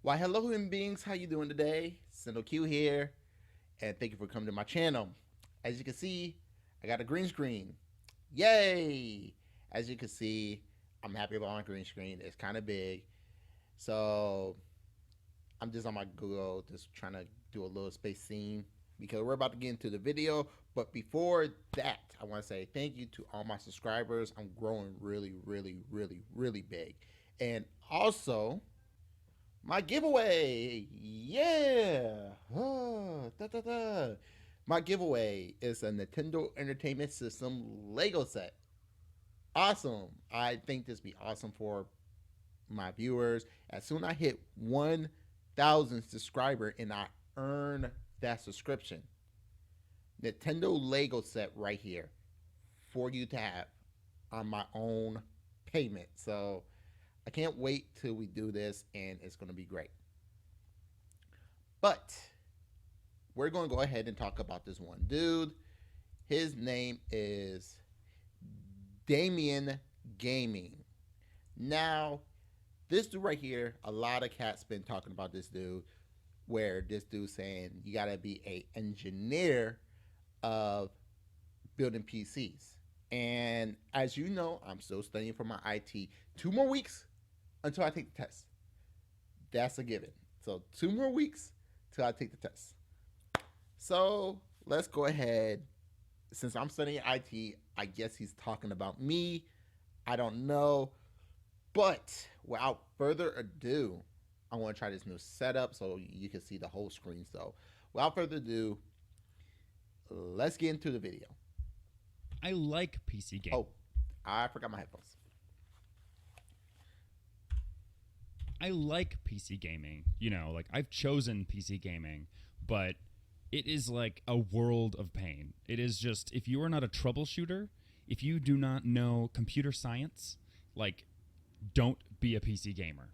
Why, hello, human beings. How you doing today? Sendo Q here, and thank you for coming to my channel. As you can see, I got a green screen. Yay! As you can see, I'm happy about my green screen. It's kind of big, so I'm just on my Google, just trying to do a little space scene because we're about to get into the video. But before that, I want to say thank you to all my subscribers. I'm growing really, really, really, really big, and also my giveaway. Yeah. Da, da, da. My giveaway is a Nintendo Entertainment System Lego set. Awesome. I think this be awesome for my viewers. As soon as I hit 1,000 subscriber and I earn that subscription, Nintendo Lego set right here for you to have on my own payment. So I can't wait till we do this and it's going to be great. But we're going to go ahead and talk about this one dude. His name is Damien Gaming. Now, this dude right here, a lot of cats been talking about this dude, where this dude saying you gotta be a engineer of building PCs. And as you know, I'm still studying for my IT. 2 more weeks until I take the test. That's a given. So 2 more weeks till I take the test. So let's go ahead. Since I'm studying IT, I guess he's talking about me. I don't know. But without further ado, I want to try this new setup so you can see the whole screen. So without further ado, let's get into the video. I like PC games. Oh, I forgot my headphones. I like PC gaming. Like I've chosen PC gaming, but it is like a world of pain. It is just, if you are not a troubleshooter, if you do not know computer science, like, don't be a PC gamer.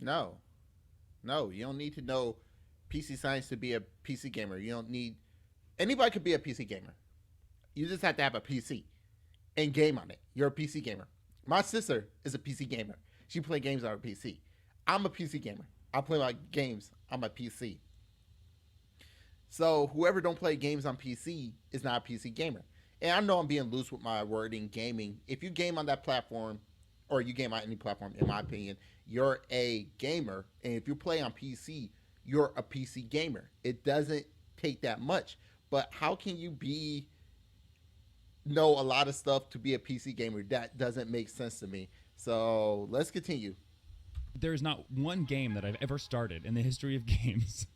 No, no, you don't need to know PC science to be a PC gamer. You don't need anybody could be a PC gamer. You just have to have a PC and game on it. You're a PC gamer. My sister is a PC gamer. She plays games on her PC. I'm a PC gamer. I play my games on my PC. So whoever don't play games on PC is not a PC gamer. And I know I'm being loose with my wording gaming. If you game on that platform, or you game on any platform, in my opinion, you're a gamer. And if you play on PC, you're a PC gamer. It doesn't take that much. But how can you know a lot of stuff to be a PC gamer? That doesn't make sense to me. So let's continue. There is not one game that I've ever started in the history of games,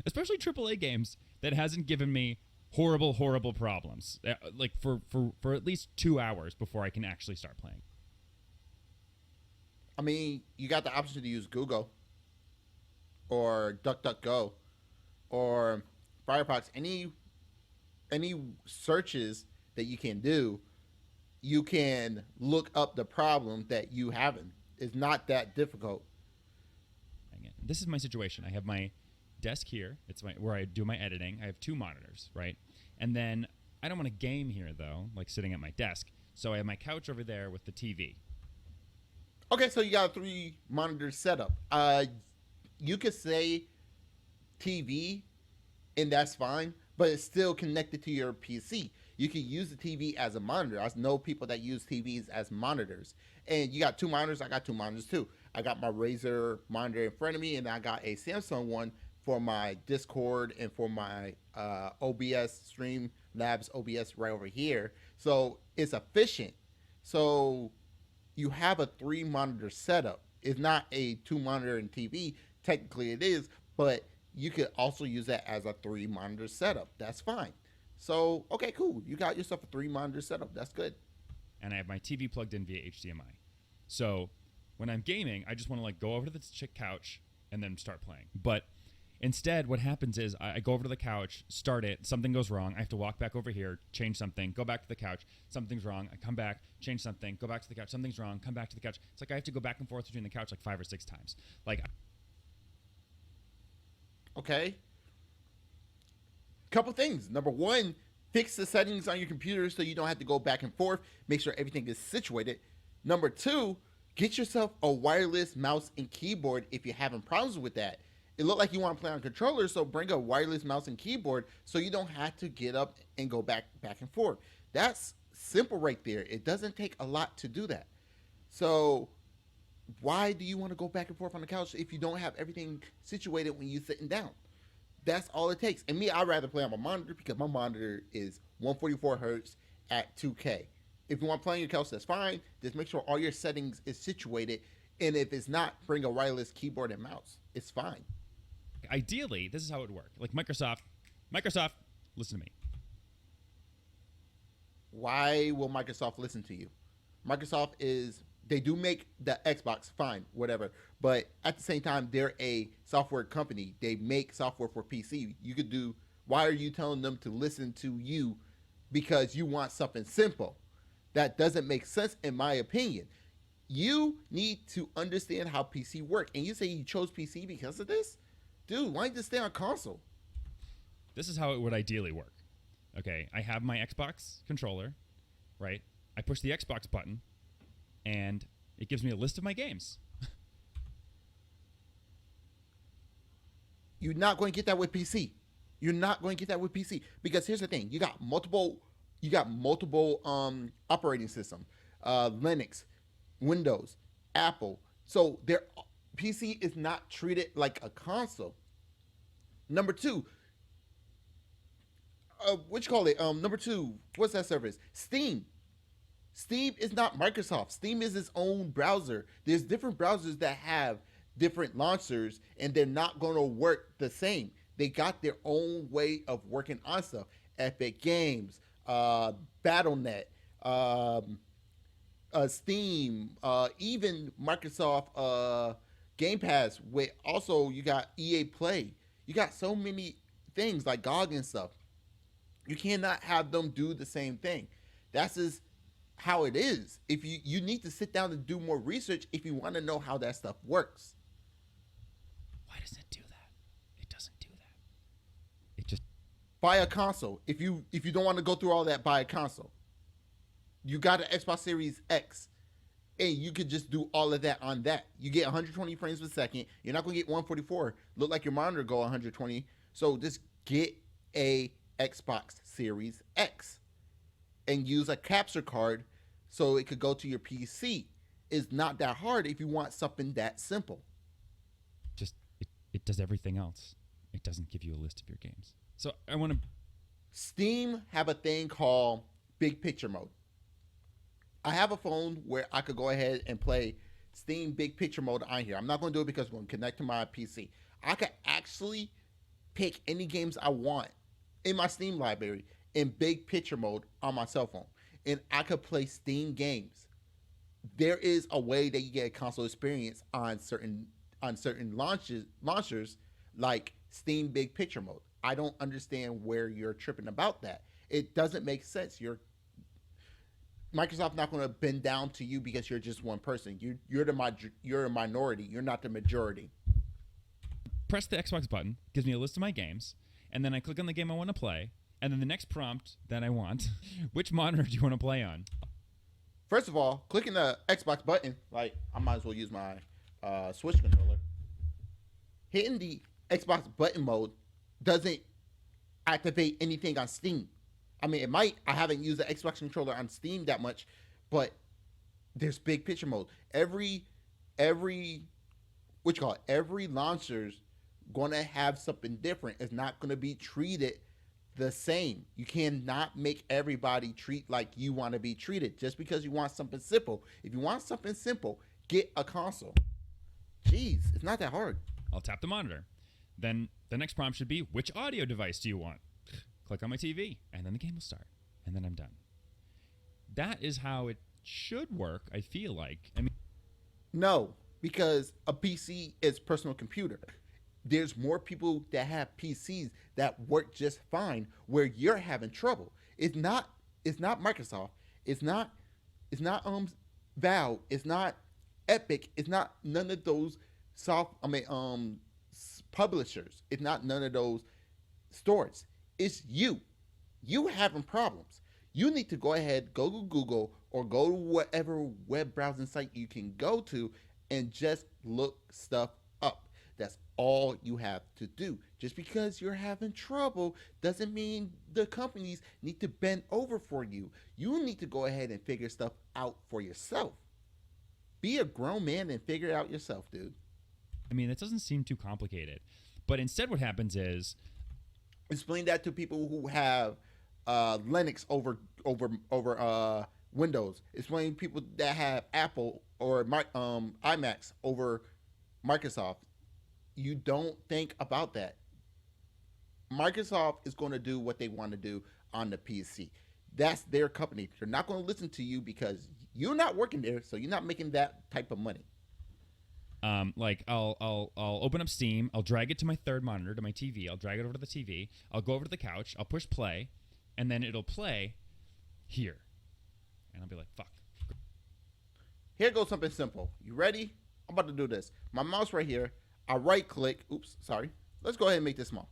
especially AAA games, that hasn't given me horrible problems. Like for at least 2 hours before I can actually start playing. I mean, you got the option to use Google or DuckDuckGo or Firefox. Any searches that you can do, you can look up the problem that you having. It's not that difficult. This is my situation. I have my desk here. It's where I do my editing. I have 2 monitors, right? And then I don't want to game here though, like sitting at my desk. So I have my couch over there with the TV. Okay, so you got a 3-monitor setup. You could say TV, and that's fine, but it's still connected to your PC. You can use the TV as a monitor. I know people that use TVs as monitors. And you got 2 monitors. I got 2 monitors too. I got my Razer monitor in front of me, and I got a Samsung one for my Discord and for my OBS Streamlabs OBS right over here. So it's efficient. So you have a 3-monitor setup. It's not a 2-monitor and TV. Technically it is, but you could also use that as a 3-monitor setup. That's fine. So, okay, cool. You got yourself a 3-monitor setup. That's good. And I have my TV plugged in via HDMI. So when I'm gaming, I just want to like go over to the couch and then start playing. But instead, what happens is I go over to the couch, start it, something goes wrong. I have to walk back over here, change something, go back to the couch, something's wrong. I come back, change something, go back to the couch, something's wrong, come back to the couch. It's like I have to go back and forth between the couch like 5 or 6 times. Like, okay. Couple things. Number one, fix the settings on your computer so you don't have to go back and forth. Make sure everything is situated. Number two, Get yourself a wireless mouse and keyboard if you're having problems with that. It looked like you want to play on controller, so bring a wireless mouse and keyboard so you don't have to get up and go back and forth. That's simple right there. It doesn't take a lot to do that. So why do you want to go back and forth on the couch if you don't have everything situated when you're sitting down? That's all it takes. And me, I'd rather play on my monitor because my monitor is 144 hertz at 2K. If you want to play on your couch, that's fine. Just make sure all your settings is situated. And if it's not, bring a wireless keyboard and mouse. It's fine. Ideally, this is how it would work. Like Microsoft, listen to me. Why will Microsoft listen to you? Microsoft is, they do make the Xbox, fine, whatever. But at the same time, they're a software company. They make software for PC. You could do, why are you telling them to listen to you because you want something simple? That doesn't make sense in my opinion. You need to understand how PC work. And you say you chose PC because of this? Dude, why don't you just stay on console? This is how it would ideally work. Okay, I have my Xbox controller, right? I push the Xbox button, and it gives me a list of my games. You're not going to get that with PC. You're not going to get that with PC because here's the thing: you got multiple operating system, Linux, Windows, Apple. So their PC is not treated like a console. Number two, number two, what's that service? Steam. Steam is not Microsoft. Steam is its own browser. There's different browsers that have different launchers, and they're not going to work the same. They got their own way of working on stuff. Epic Games, Battle.net, Steam, even Microsoft Game Pass. With also, you got EA Play. You got so many things like GOG and stuff. You cannot have them do the same thing. That's just how it is. If you need to sit down and do more research if you want to know how that stuff works. Why does it do that? It doesn't do that. It just buy a console. If you don't want to go through all that, buy a console. You got an Xbox Series X, and you could just do all of that on that. You get 120 frames per second. You're not going to get 144. Look like your monitor go 120. So just get a Xbox Series X and use a capture card so it could go to your PC. It's not that hard if you want something that simple. just it does everything else. It doesn't give you a list of your games. So I want to. Steam have a thing called Big Picture Mode. I have a phone where I could go ahead and play Steam Big Picture Mode on here. I'm not going to do it because I'm going to connect to my PC. I could actually pick any games I want in my Steam library in Big Picture Mode on my cell phone, and I could play Steam games. There is a way that you get a console experience on certain launchers like Steam Big Picture Mode. I don't understand where you're tripping about that. It doesn't make sense. Microsoft not going to bend down to you because you're just one person. You're a minority. You're not the majority. Press the Xbox button, gives me a list of my games, and then I click on the game I want to play, and then the next prompt that I want, which monitor do you want to play on? First of all, clicking the Xbox button, like I might as well use my Switch controller. Hitting the Xbox button mode doesn't activate anything on Steam. I mean, it might. I haven't used the Xbox controller on Steam that much, but there's Big Picture Mode. Every launcher's going to have something different. It's not going to be treated the same. You cannot make everybody treat like you want to be treated just because you want something simple. If you want something simple, get a console. Jeez, it's not that hard. I'll tap the monitor. Then the next prompt should be, which audio device do you want? Click on my TV, and then the game will start, and then I'm done. That is how it should work, I feel like. I mean, no, because a PC is personal computer. There's more people that have PCs that work just fine where you're having trouble. It's not Microsoft. It's not Valve. It's not Epic. It's not none of those publishers. It's not none of those stores. It's you. You having problems. You need to go ahead, go to Google or go to whatever web browsing site you can go to and just look stuff up. That's all you have to do. Just because you're having trouble doesn't mean the companies need to bend over for you. You need to go ahead and figure stuff out for yourself. Be a grown man and figure it out yourself, dude. I mean, it doesn't seem too complicated. But instead what happens is Explain that to people who have Linux over Windows. Explain people that have Apple or iMacs over Microsoft. You don't think about that. Microsoft is going to do what they want to do on the PC. That's their company. They're not going to listen to you because you're not working there, so you're not making that type of money. like I'll open up Steam, I'll drag it to my third monitor, to my TV, I'll drag it over to the TV, I'll go over to the couch, I'll push play, and then it'll play here. And I'll be like, fuck. Here goes something simple. You ready? I'm about to do this. My mouse right here. I right click. Oops, sorry. Let's go ahead and make this small.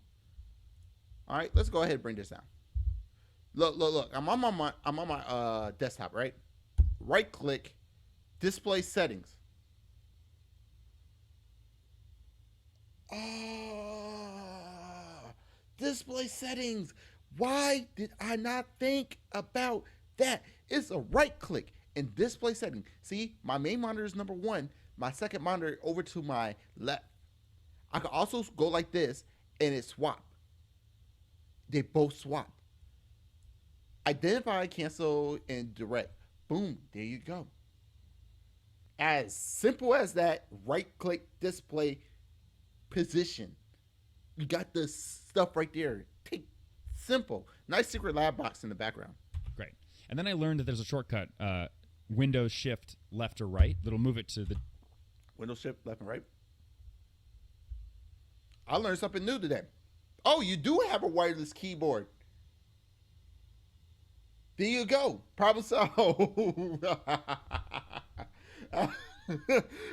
All right, let's go ahead and bring this down. Look. I'm on my desktop, right? Right click, display settings. Display settings. Why did I not think about that? It's a right click and display setting. See, my main monitor is number one. My second monitor over to my left. I can also go like this and it swap. They both swap. Identify, cancel, and direct. Boom, there you go. As simple as that, right click, display, position. You got the stuff right there. Take simple. Nice secret lab box in the background. Great. And then I learned that there's a shortcut, Windows Shift left or right, that'll move it to the Windows Shift left and right. I learned something new today. Oh, you do have a wireless keyboard. There you go. Problem solved.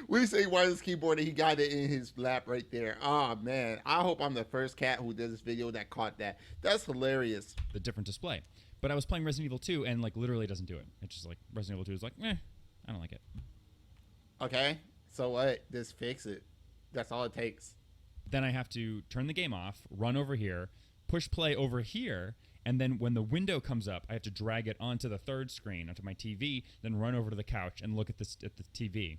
We say wireless keyboard and he got it in his lap right there. Oh man, I hope I'm the first cat who does this video that caught that. That's hilarious. the different display. But I was playing Resident Evil 2 and like literally doesn't do it. It's just like Resident Evil 2 is like, I don't like it. Okay, so what? Just fix it. That's all it takes. Then I have to turn the game off, run over here, push play over here, and then when the window comes up, I have to drag it onto the third screen, onto my TV, then run over to the couch and look at the TV.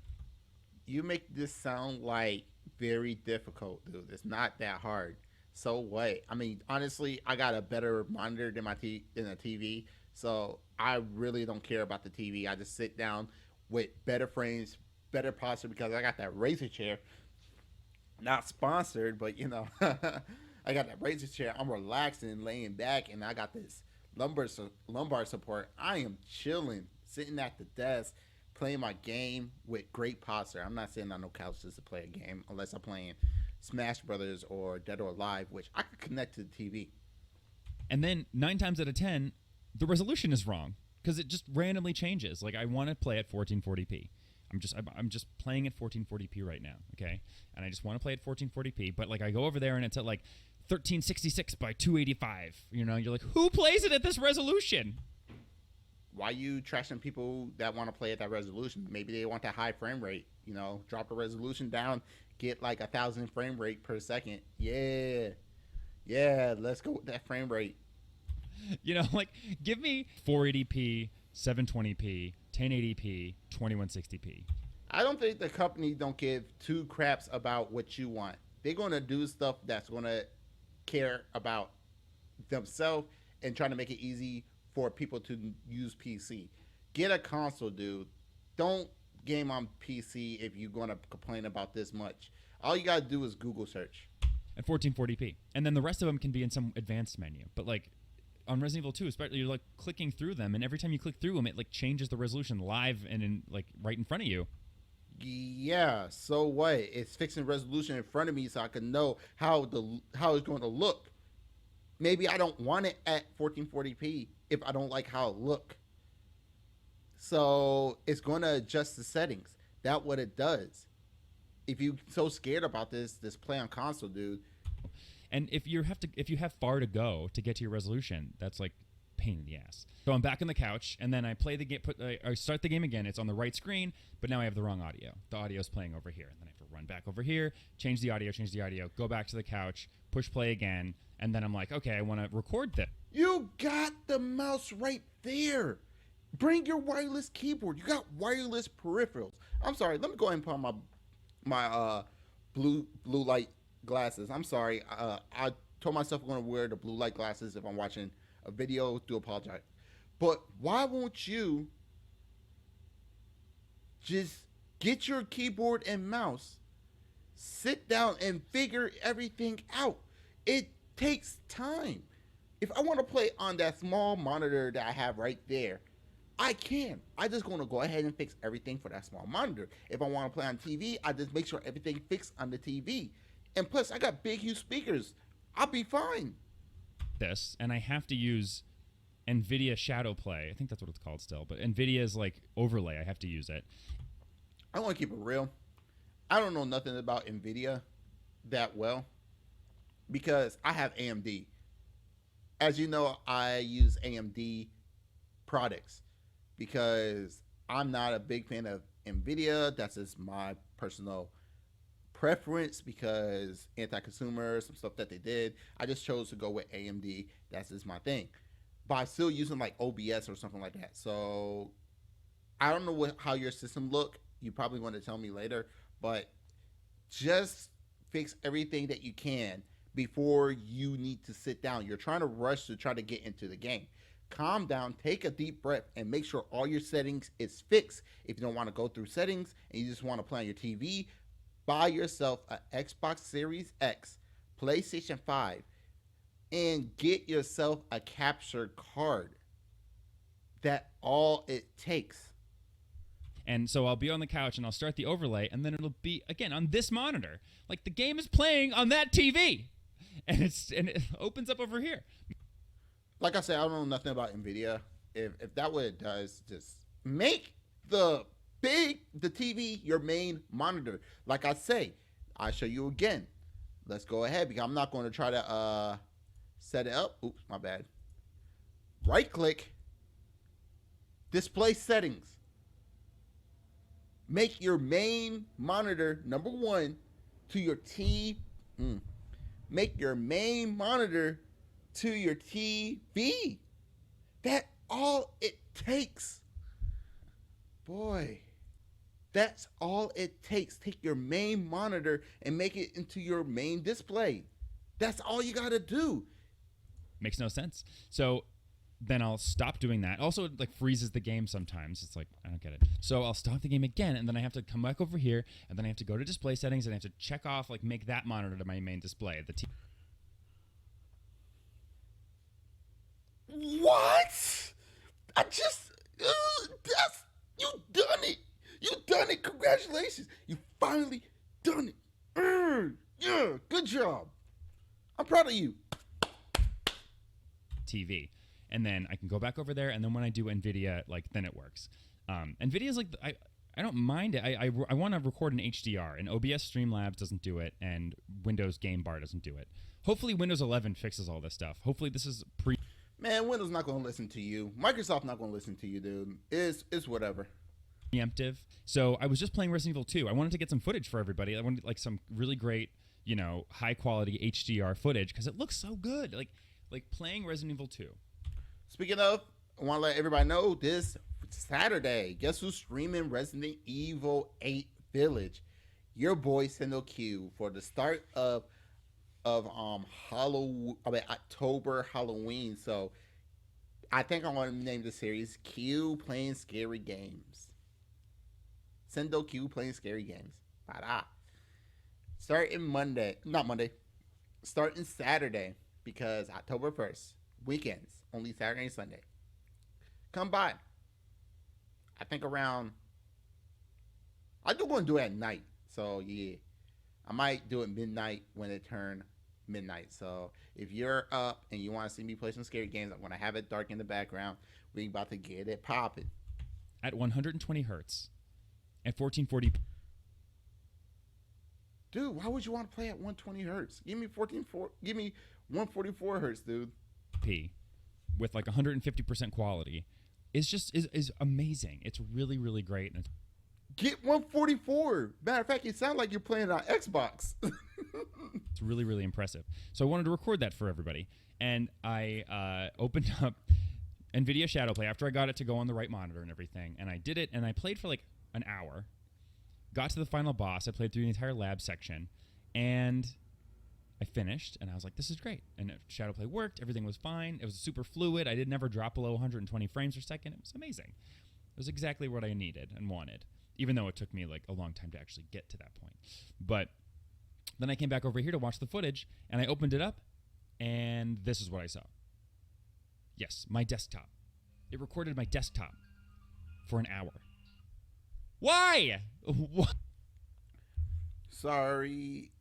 You make this sound like very difficult, dude. It's not that hard. So what? I mean, honestly, I got a better monitor than than a TV, so I really don't care about the TV. I just sit down with better frames, better posture because I got that Razer chair. Not sponsored, but you know, I got that Razer chair. I'm relaxing, laying back, and I got this lumbar support. I am chilling, sitting at the desk, playing my game with great posture. I'm not sitting on no couch just to play a game unless I'm playing Smash Brothers or Dead or Alive, which I could connect to the TV. And then 9 times out of 10, the resolution is wrong because it just randomly changes. Like I want to play at 1440p. I'm just playing at 1440p right now, okay? And I just want to play at 1440p, but like I go over there and it's at like 1366 by 285. You know, you're like, who plays it at this resolution? Why you trashing people that want to play at that resolution? Maybe they want that high frame rate. You know, drop the resolution down, get like 1,000 frame rate per second. Yeah, let's go with that frame rate. You know, like give me 480p, 720p, 1080p, 2160p. I don't think the company don't give two craps about what you want. They're gonna do stuff that's gonna care about themselves and trying to make it easy for people to use PC. Get a console, dude. Don't game on PC if you're gonna complain about this much. All you gotta do is Google search. At 1440p. And then the rest of them can be in some advanced menu. But like on Resident Evil 2, especially, you're like clicking through them, and every time you click through them, it like changes the resolution live and in like right in front of you. Yeah, so what? It's fixing resolution in front of me so I can know how it's going to look. Maybe I don't want it at 1440p if I don't like how it look. So it's going to adjust the settings. That's what it does. If you're so scared about this play on console, dude. And if you have far to go to get to your resolution, that's like pain in the ass. So I'm back on the couch, and then I play the game. I start the game again. It's on the right screen, but now I have the wrong audio. The audio's playing over here, and then I have to run back over here, change the audio, go back to the couch, push play again, and then I'm like, okay, I want to record this. You got the mouse right there. Bring your wireless keyboard. You got wireless peripherals. I'm sorry. Let me go ahead and put on my blue light glasses. I'm sorry. I told myself I'm going to wear the blue light glasses if I'm watching a video. Do apologize. But why won't you just get your keyboard and mouse, sit down and figure everything out? It takes time. If I want to play on that small monitor that I have right there, I can. I just going to go ahead and fix everything for that small monitor. If I want to play on TV, I just make sure everything fixed on the TV. And plus, I got big, huge speakers. I'll be fine. This, and I have to use NVIDIA Shadow Play. I think that's what it's called still, but NVIDIA's like overlay. I have to use it. I want to keep it real. I don't know nothing about NVIDIA that well because I have AMD. As you know, I use AMD products because I'm not a big fan of NVIDIA. That's just my personal preference because anti-consumer, some stuff that they did. I just chose to go with AMD. That's just my thing. But I'm still using like OBS or something like that. So I don't know how your system look. You probably want to tell me later. But just fix everything that you can before you need to sit down. You're trying to rush to try to get into the game. Calm down, take a deep breath, and make sure all your settings is fixed. If you don't want to go through settings and you just want to play on your TV, buy yourself an Xbox Series X, PlayStation 5, and get yourself a capture card. That's all it takes. And so I'll be on the couch and I'll start the overlay, and then it'll be again on this monitor. Like the game is playing on that TV, and it opens up over here. Like I said, I don't know nothing about NVIDIA. If that what it does, just make the TV your main monitor. Like I say, I'll show you again. Let's go ahead because I'm not going to try to set it up. Oops, my bad. Right click, display settings. Make your main monitor number one to your Make your main monitor to your TV. That's all it takes. Boy, that's all it takes. Take your main monitor and make it into your main display. That's all you got to do. Makes no sense. So then I'll stop doing that. Also, it like freezes the game sometimes. It's like, I don't get it. So I'll stop the game again, and then I have to come back over here, and then I have to go to display settings, and I have to check off, like, make that monitor to my main display. What? You done it. You done it. Congratulations. You finally done it. Yeah, good job. I'm proud of you. TV. And then I can go back over there, and then when I do NVIDIA, like, then it works. NVIDIA's like, I don't mind it. I want to record in HDR, and OBS Streamlabs doesn't do it, and Windows Game Bar doesn't do it. Hopefully Windows 11 fixes all this stuff. Hopefully this is Man, Windows not going to listen to you. Microsoft not going to listen to you, dude. It's whatever. Preemptive. So I was just playing Resident Evil 2. I wanted to get some footage for everybody. I wanted like some really great, high quality HDR footage because it looks so good. Like playing Resident Evil 2. Speaking of, I want to let everybody know this Saturday, guess who's streaming Resident Evil 8 Village? Your boy Sendo Q for the start of October Halloween. So I think I want to name the series Q Playing Scary Games. Sendo Q Playing Scary Games. Ta-da. Starting Saturday because October 1st, weekends, only Saturday and Sunday. Come by. I think I do want to do it at night. So yeah, I might do it midnight when it turn midnight. So if you're up and you want to see me play some scary games, I'm gonna have it dark in the background. We about to get it popping at 120 hertz at 1440. Dude, why would you want to play at 120 hertz? Give me 144 hertz, dude. P. with like 150% quality is just is amazing. It's really, really great. And Get 144. Matter of fact, it sounds like you're playing on Xbox. it's really, really impressive. So I wanted to record that for everybody. And I opened up NVIDIA Shadowplay after I got it to go on the right monitor and everything. And I did it, and I played for like an hour. Got to the final boss. I played through the entire lab section. And I finished, and I was like, this is great. And Shadowplay worked. Everything was fine. It was super fluid. I did never drop below 120 frames per second. It was amazing. It was exactly what I needed and wanted, even though it took me like a long time to actually get to that point. But then I came back over here to watch the footage, and I opened it up, and this is what I saw. Yes, my desktop. It recorded my desktop for an hour. Why? What? Sorry.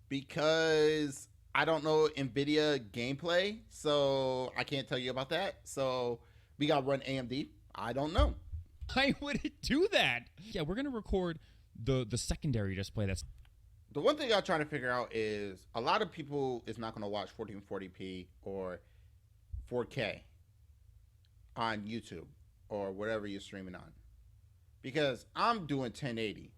Because I don't know NVIDIA gameplay, so I can't tell you about that. So we got to run AMD. I don't know. Why would it do that? Yeah, we're going to record the secondary display that's... The one thing I'm trying to figure out is a lot of people is not going to watch 1440p or 4K on YouTube or whatever you're streaming on. Because I'm doing 1080.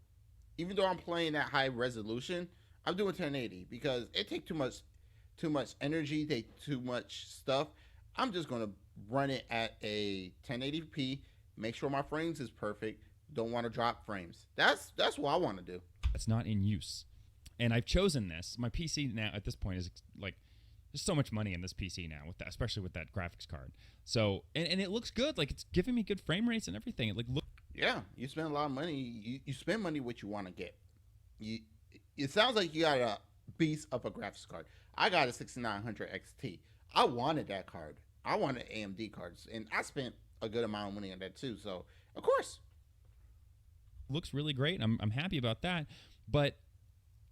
Even though I'm playing at high resolution, I'm doing 1080 because it takes too much energy, take too much stuff. I'm just going to run it at a 1080p, make sure my frames is perfect, don't want to drop frames. That's what I want to do. That's not in use. And I've chosen this. My PC now at this point is like, there's so much money in this PC now with that, especially with that graphics card. So, and it looks good. Like, it's giving me good frame rates and everything. It like look. Yeah, you spend a lot of money. You spend money what you want to get. It sounds like you got a beast of a graphics card. I got a 6900 XT. I wanted that card. I wanted AMD cards, and I spent a good amount of money on that too. So, of course, looks really great. I'm happy about that. But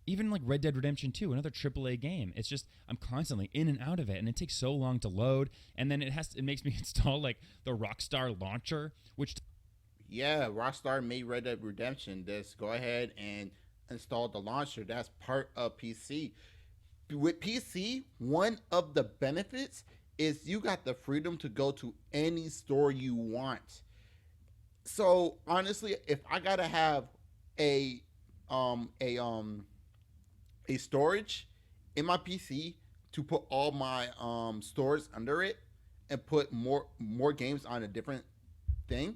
even like Red Dead Redemption 2, another AAA game, it's just I'm constantly in and out of it, and it takes so long to load. And then it makes me install like the Rockstar launcher, which yeah, Rockstar made Red Dead Redemption. Just go ahead and install the launcher. That's part of PC. With PC, one of the benefits is you got the freedom to go to any store you want. So honestly, if I gotta have a storage in my PC to put all my stores under it and put more games on a different thing,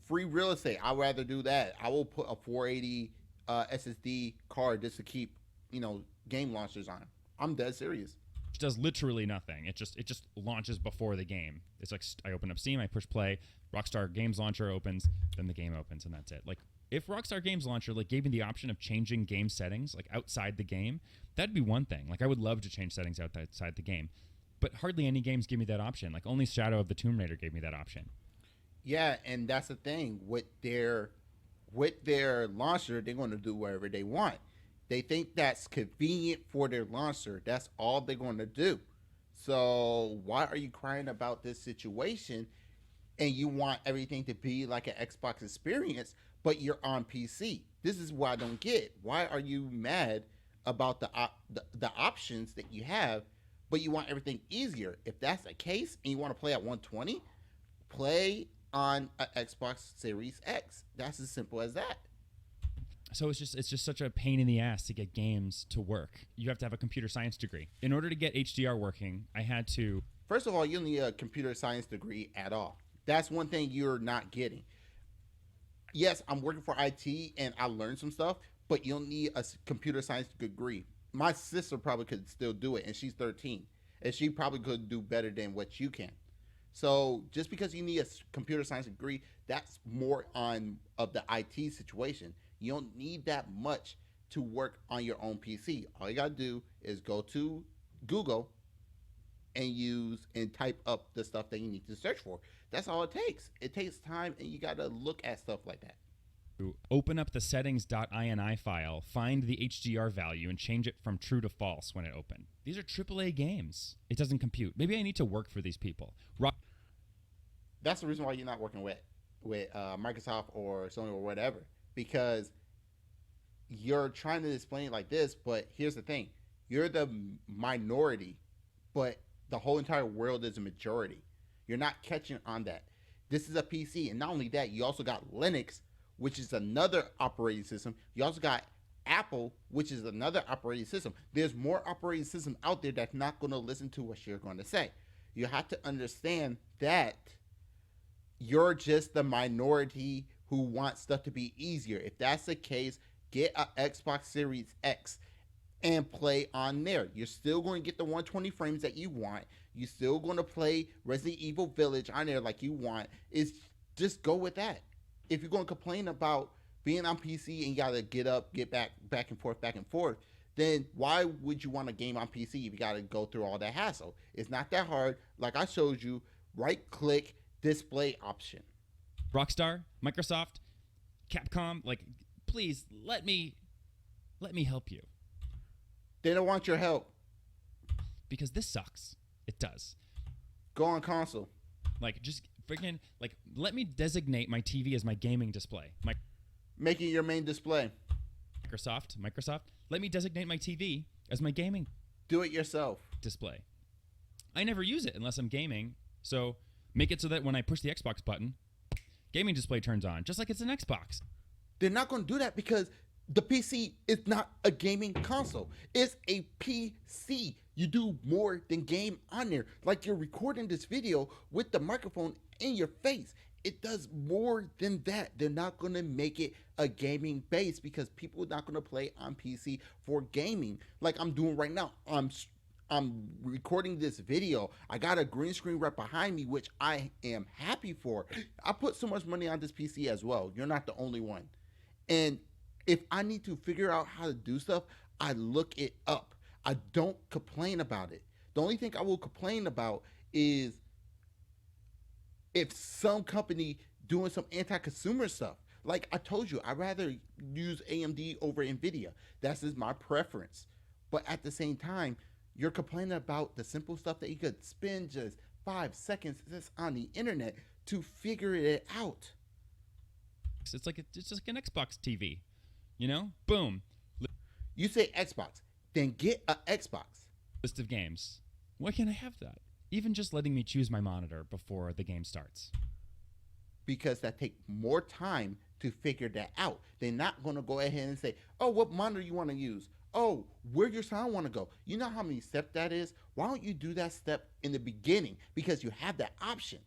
free real estate, I'd rather do that. I will put a 480 SSD card just to keep game launchers on. I'm dead serious. It does literally nothing. It just launches before the game. It's like I open up Steam, I push play, Rockstar Games Launcher opens, then the game opens, and that's it. Like, if Rockstar Games Launcher like gave me the option of changing game settings like outside the game, that'd be one thing. Like, I would love to change settings outside the game, but hardly any games give me that option. Like, only Shadow of the Tomb Raider gave me that option. Yeah, and that's the thing with their launcher, they're going to do whatever they want. They think that's convenient for their launcher. That's all they're going to do. So why are you crying about this situation and you want everything to be like an Xbox experience, but you're on PC? This is what I don't get. Why are you mad about the options that you have, but you want everything easier? If that's the case and you want to play at 120, play on an Xbox Series X. That's as simple as that. So it's just such a pain in the ass to get games to work. You have to have a computer science degree. In order to get HDR working, I had to... First of all, you need a computer science degree at all. That's one thing you're not getting. Yes, I'm working for IT and I learned some stuff, but you'll need a computer science degree. My sister probably could still do it, and she's 13. And she probably could do better than what you can. So just because you need a computer science degree, that's more on of the IT situation. You don't need that much to work on your own PC. All you got to do is go to Google and type up the stuff that you need to search for. That's all it takes. It takes time, and you got to look at stuff like that. Open up the settings.ini file, find the HDR value, and change it from true to false when it opened. These are AAA games. It doesn't compute. Maybe I need to work for these people. That's the reason why you're not working with Microsoft or Sony or whatever, because you're trying to explain it like this, but here's the thing. You're the minority but the whole entire world is a majority. You're not catching on that. This is a PC, and not only that, you also got Linux, which is another operating system. You also got Apple, which is another operating system. There's more operating systems out there that's not going to listen to what you're going to say. You have to understand that you're just the minority who wants stuff to be easier. If that's the case, get an Xbox Series X and play on there. You're still going to get the 120 frames that you want. You're still going to play Resident Evil Village on there like you want. It's just go with that. If you're going to complain about being on PC and you got to get up, get back and forth, then why would you want a game on PC if you got to go through all that hassle? It's not that hard. Like I showed you, right click, display option. Rockstar, Microsoft, Capcom, like, please let me help you. They don't want your help. Because this sucks. It does. Go on console. Like, just freaking, like, let me designate my TV as my gaming display. Making your main display. Microsoft, let me designate my TV as my gaming Do it yourself. display. I never use it unless I'm gaming, so make it so that when I push the Xbox button, gaming display turns on, just like it's an Xbox. They're not going to do that because the PC is not a gaming console. It's a PC. You do more than game on there. Like you're recording this video with the microphone in your face. It does more than that. They're not going to make it a gaming base because people are not going to play on PC for gaming like I'm doing right now. I'm recording this video. I got a green screen right behind me, which I am happy for. I put so much money on this PC as well. You're not the only one. And if I need to figure out how to do stuff, I look it up. I don't complain about it. The only thing I will complain about is if some company doing some anti-consumer stuff. Like I told you, I'd rather use AMD over NVIDIA. That's just my preference. But at the same time, you're complaining about the simple stuff that you could spend just 5 seconds just on the internet to figure it out. It's just like an Xbox TV, you know? Boom. You say Xbox, then get an Xbox. List of games. Why can't I have that? Even just letting me choose my monitor before the game starts. Because that takes more time to figure that out. They're not going to go ahead and say, oh, what monitor you want to use? Oh, where your sound want to go? You know how many steps that is? Why don't you do that step in the beginning? Because you have that option.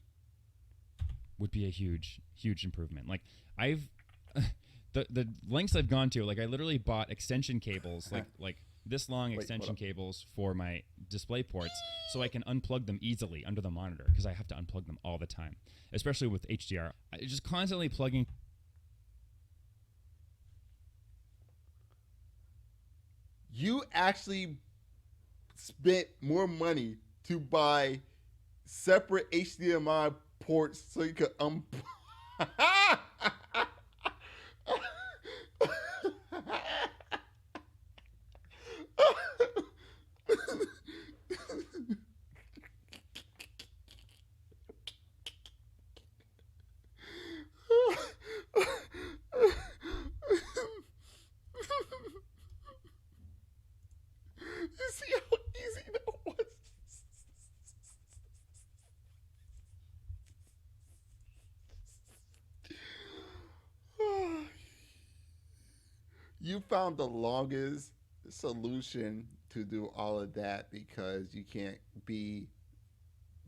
Would be a huge improvement. Like I've the lengths I've gone to, like I literally bought extension cables like this long extension cables for my display ports so I can unplug them easily under the monitor because I have to unplug them all the time, especially with HDR. Just constantly plugging. You actually spent more money to buy separate HDMI ports so you could You see how easy that was? You found the longest solution to do all of that because you can't be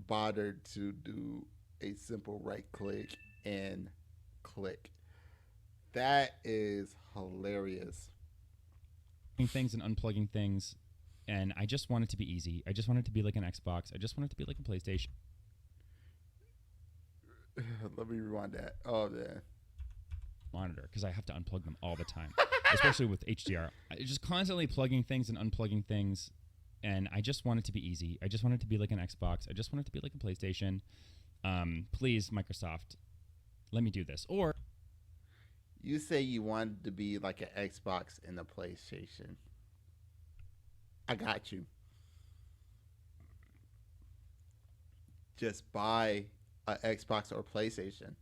bothered to do a simple right click and click. That is hilarious. Things and unplugging things, and I just want it to be easy. I just want it to be like an Xbox. I just want it to be like a PlayStation. Let me rewind that. Oh, man. Monitor, because I have to unplug them all the time, especially with HDR. Just constantly plugging things and unplugging things, and I just want it to be easy. I just want it to be like an Xbox. I just want it to be like a PlayStation. Please, Microsoft, let me do this. Or you say you wanted to be like an Xbox and a PlayStation. I got you. Just buy an Xbox or PlayStation.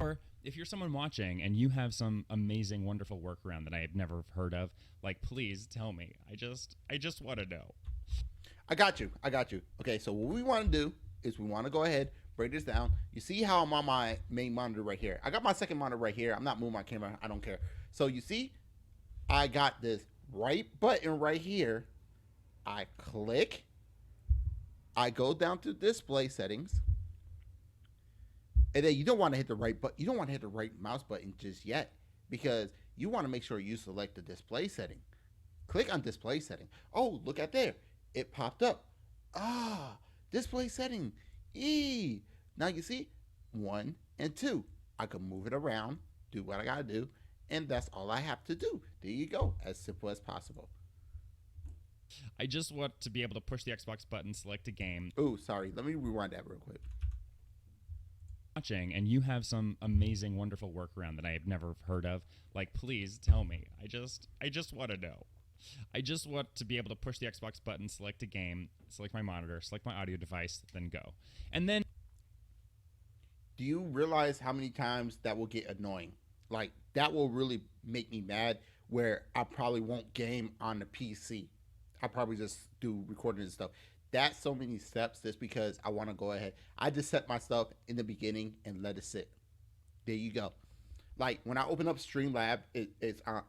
Or if you're someone watching and you have some amazing, wonderful workaround that I have never heard of, like, please tell me. I just want to know. I got you. I got you. Okay, so what we want to do is we want to go ahead, break this down. You see how I'm on my main monitor right here. I got my second monitor right here. I'm not moving my camera. I don't care. So you see, I got this right button right here. I click. I go down to display settings. And then you don't want to hit the right button. You don't want to hit the right mouse button just yet because you want to make sure you select the display setting. Click on display setting. Oh, look at there. It popped up. Ah, display setting. Now you see 1 and 2. I can move it around, do what I got to do, and that's all I have to do. There you go. As simple as possible. I just want to be able to push the Xbox button, select a game. Oh, sorry. Let me rewind that real quick. Watching and you have some amazing, wonderful workaround that I have never heard of, like, please tell me. I just want to know. I just want to be able to push the Xbox button, select a game, select my monitor, select my audio device, then go. And then, do you realize how many times that will get annoying? Like, that will really make me mad where I probably won't game on the PC. I probably just do recording and stuff. That's so many steps just because I want to go ahead. I just set my stuff in the beginning and let it sit. There you go. Like, when I open up Streamlab, it's on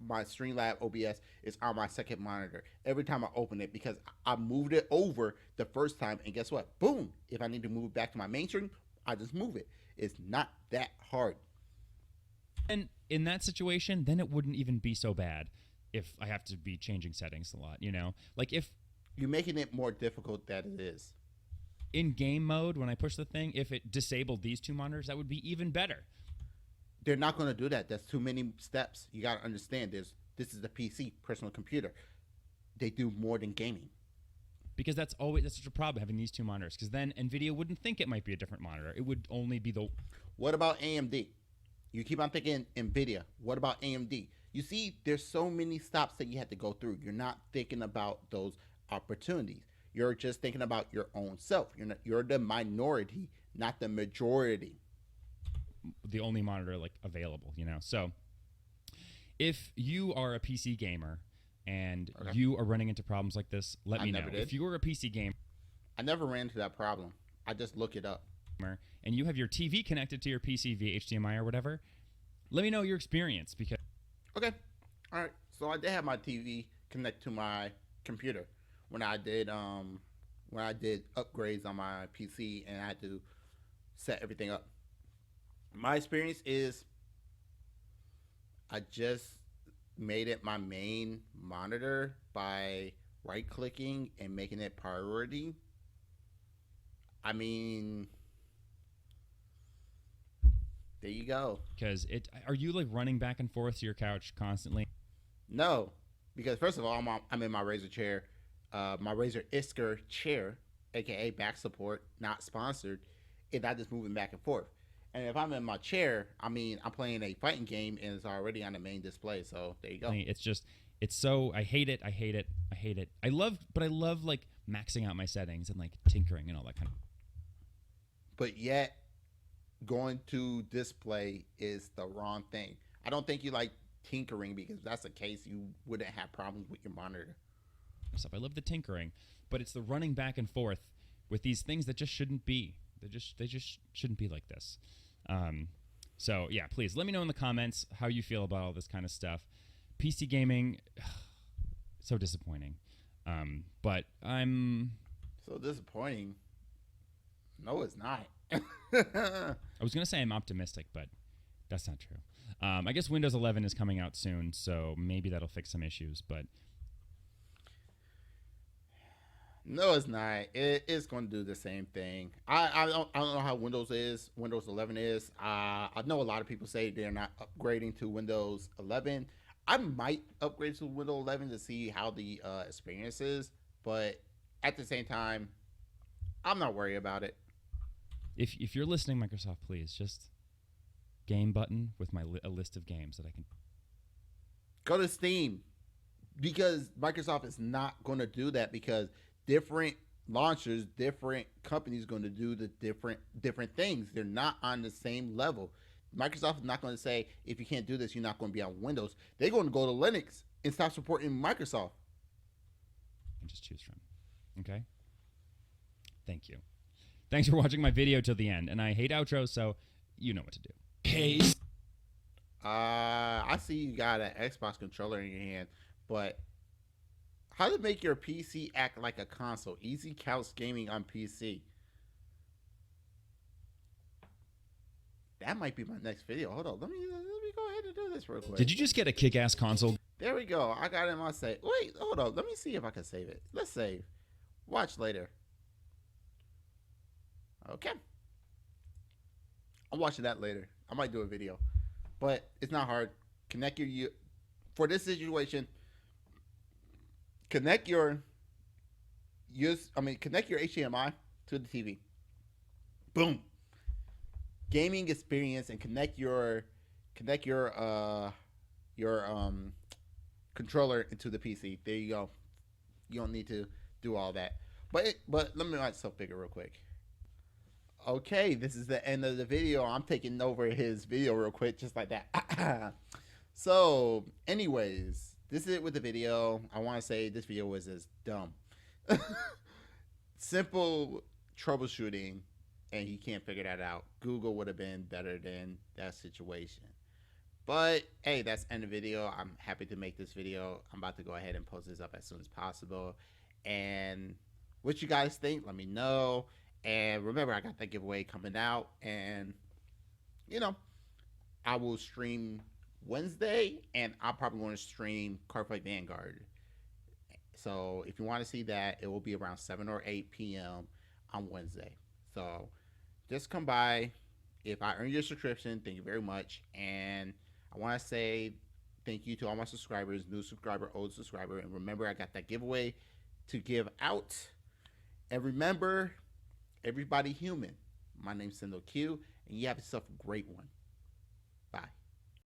my Streamlab OBS is on my second monitor every time I open it because I moved it over the first time, and guess what? Boom! If I need to move it back to my main stream, I just move it. It's not that hard. and in that situation, then it wouldn't even be so bad if I have to be changing settings a lot, you know? Like, if You're making it more difficult than it is. in game mode, when I push the thing, if it disabled these two monitors, that would be even better. They're not going to do that. That's too many steps. You got to understand this is the PC, personal computer. They do more than gaming. Because that's such a problem, having these two monitors. Because then NVIDIA wouldn't think it might be a different monitor. It would only be the... What about AMD? You keep on thinking NVIDIA. What about AMD? You see, there's so many stops that you have to go through. You're not thinking about those opportunities. You're just thinking about your own self. You're the minority, not the majority. The only monitor, like, available, you know? So, if you are a PC gamer and you are running into problems like this, let me know. Never did. If you are a PC gamer... I never ran into that problem. I just look it up. And you have your TV connected to your PC via HDMI or whatever, let me know your experience because... Okay. All right. So I did have my TV connect to my computer when I did upgrades on my PC and I had to set everything up. My experience is I just made it my main monitor by right clicking and making it priority. I mean, there you go. Because are you like running back and forth to your couch constantly? No, because first of all, I'm in my Razer chair, my Razer Isker chair, aka back support, not sponsored, and I just moving back and forth. And if I'm in my chair, I mean, I'm playing a fighting game and it's already on the main display. So there you go. It's so, I hate it. I love like maxing out my settings and like tinkering and all that kind of. But yet, going to display is the wrong thing. I don't think you like tinkering because if that's the case, you wouldn't have problems with your monitor. Stuff. I love the tinkering, but it's the running back and forth with these things that just shouldn't be. They just shouldn't be like this. So yeah, please let me know in the comments how you feel about all this kind of stuff. PC gaming, so disappointing. But I'm so disappointing. No, it's not. I was gonna say I'm optimistic, but that's not true. I guess Windows 11 is coming out soon, so maybe that'll fix some issues. But no, it's not. It's going to do the same thing. I don't know how Windows 11 is. I know a lot of people say they're not upgrading to Windows 11. I might upgrade to Windows 11 to see how the experience is, but at the same time, I'm not worried about it. If you're listening, Microsoft, please just game button with a list of games that I can go to Steam, because Microsoft is not going to do that because different launchers, different companies going to do the different things. They're not on the same level. Microsoft is not going to say, if you can't do this, you're not going to be on Windows. They're going to go to Linux and stop supporting Microsoft. And just choose from. Okay? Thank you. Thanks for watching my video till the end. And I hate outros, so you know what to do. Hey. I see you got an Xbox controller in your hand, but how to make your PC act like a console? Easy couch gaming on PC. That might be my next video. Hold on. Let me go ahead and do this real quick. Did you just get a kick-ass console? There we go. I got it in my save. Wait, hold on. Let me see if I can save it. Let's save. Watch later. Okay. I'm watching that later. I might do a video. But it's not hard. Connect your for this situation. Connect your HDMI to the TV. Boom. Gaming experience, and connect your controller into the PC. There you go. You don't need to do all that. But let me myself bigger real quick. Okay, this is the end of the video. I'm taking over his video real quick, just like that. So, anyways, this is it with the video. I want to say this video was as dumb. Simple troubleshooting, and he can't figure that out. Google would have been better than that situation. But, hey, that's the end of the video. I'm happy to make this video. I'm about to go ahead and post this up as soon as possible. And what you guys think, let me know. And remember, I got that giveaway coming out. And, you know, I will stream Wednesday. And I'm probably going to stream Cardfight Vanguard. So if you want to see that, it will be around 7 or 8 p.m. on Wednesday. So just come by. If I earn your subscription, thank you very much. And I want to say thank you to all my subscribers, new subscriber, old subscriber. And remember, I got that giveaway to give out. And remember, everybody human. My name's Sendo Q, and you have yourself a great one.